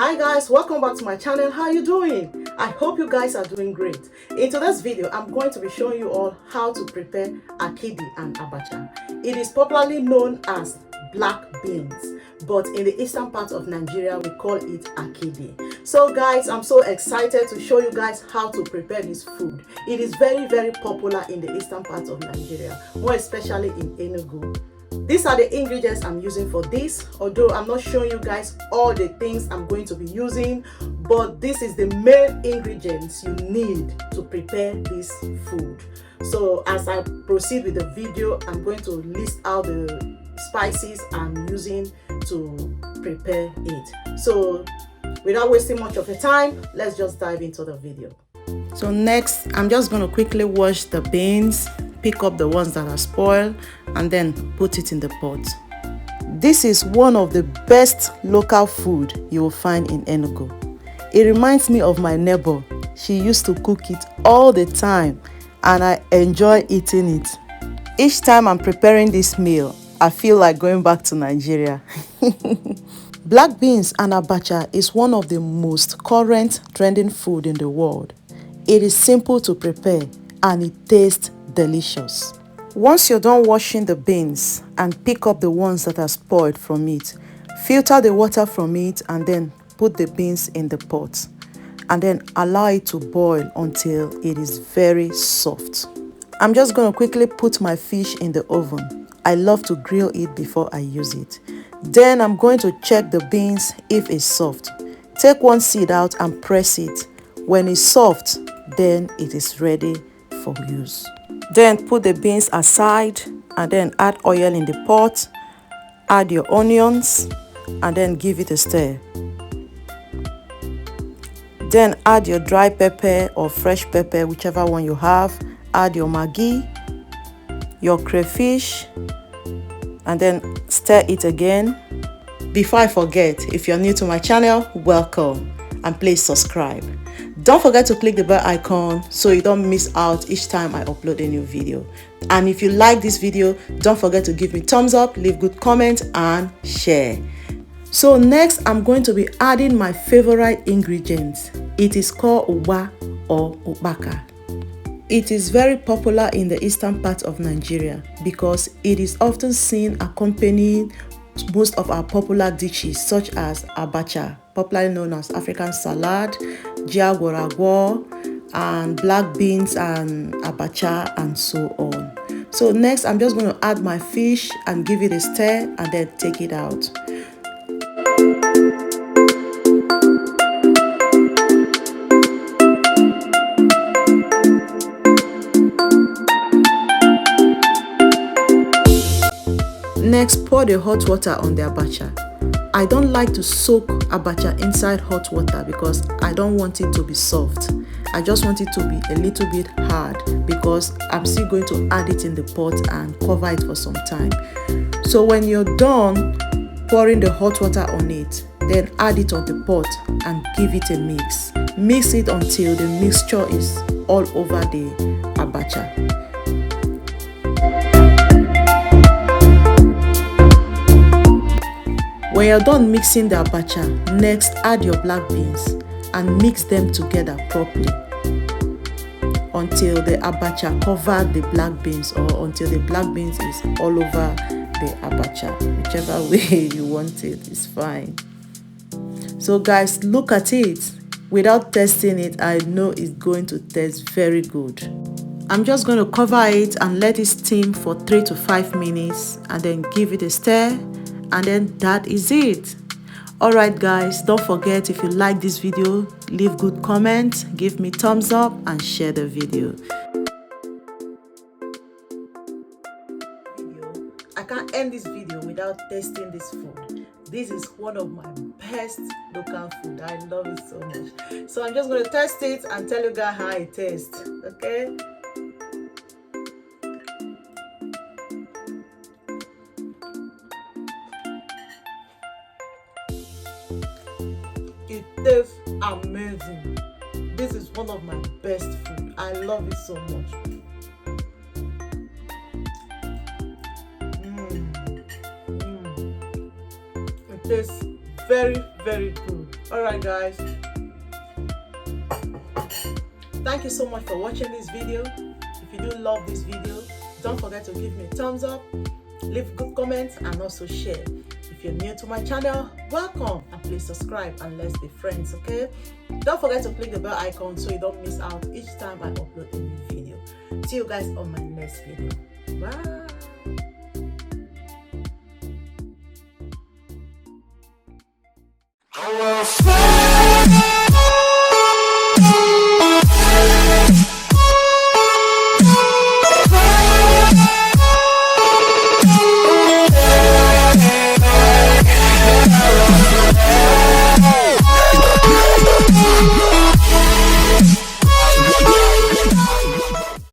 Hi guys, welcome back to my channel. How are you doing? I hope you guys are doing great. In today's video, I'm going to be showing you all how to prepare Akidi and Abacha. It is popularly known as black beans, but in the eastern part of Nigeria, we call it Akidi. So guys, I'm so excited to show you guys how to prepare this food. It is very popular in the eastern part of Nigeria, more especially in Enugu. These are the ingredients I'm using for this, although I'm not showing you guys all the things I'm going to be using, but this is the main ingredients you need to prepare this food. So as I proceed with the video, I'm going to list out the spices I'm using to prepare it. So without wasting much of your time, let's just dive into the video. So next, I'm just going to quickly wash the beans, pick up the ones that are spoiled, and then put it in the pot. This is one of the best local food you will find in Enugu. It reminds me of my neighbor. She used to cook it all the time, and I enjoy eating it. Each time I'm preparing this meal, I feel like going back to Nigeria. Black beans and abacha is one of the most current trending food in the world. It is simple to prepare and it tastes delicious. Once you're done washing the beans and pick up the ones that are spoiled from it, filter the water from it and then put the beans in the pot and then allow it to boil until it is very soft. I'm just going to quickly put my fish in the oven. I love to grill it before I use it. Then I'm going to check the beans if it's soft. Take one seed out and press it. When it's soft, then it is ready for use. Then put the beans aside and then add oil in the pot. Add your onions and then give it a stir. Then add your dry pepper or fresh pepper, whichever one you have. Add your Maggi, your crayfish, and then stir it again. Before I forget, if you're new to my channel, welcome and please subscribe. Don't forget to click the bell icon so you don't miss out each time I upload a new video. And if you like this video, don't forget to give me thumbs up, leave good comments and share. So next, I'm going to be adding my favorite ingredients. It is called Ugba or Ubaka. It is very popular in the eastern part of Nigeria because it is often seen accompanying most of our popular dishes such as abacha, popularly known as African salad, jiagwarago, and black beans and abacha, and so on. So next, I'm just going to add my fish and give it a stir and then take it out. Next, pour the hot water on the abacha. I don't like to soak abacha inside hot water because I don't want it to be soft. I just want it to be a little bit hard because I'm still going to add it in the pot and cover it for some time. So when you're done pouring the hot water on it, then add it on the pot and give it a mix. Mix it until the mixture is all over the abacha. When you're done mixing the abacha, next add your black beans and mix them together properly until the abacha covers the black beans or until the black beans is all over the abacha. Whichever way you want it is fine. So guys, look at it. Without testing it, I know it's going to taste very good. I'm just going to cover it and let it steam for 3 to 5 minutes and then give it a stir. And then that is it. Alright guys, don't forget, if you like this video, leave good comments, give me thumbs up and share the video. I can't end this video without tasting this food. This is one of my best local food. I love it so much. So I'm just going to test it and tell you guys how it tastes. Okay? It tastes amazing. This is one of my best food. I love it so much. It tastes very, very good. All right, guys. Thank you so much for watching this video. If you do love this video, don't forget to give me a thumbs up, leave good comments, and also share. If you're new to my channel, welcome, and please subscribe and let's be friends, okay? Don't forget to click the bell icon so you don't miss out each time I upload a new video. See you guys on my next video. Bye.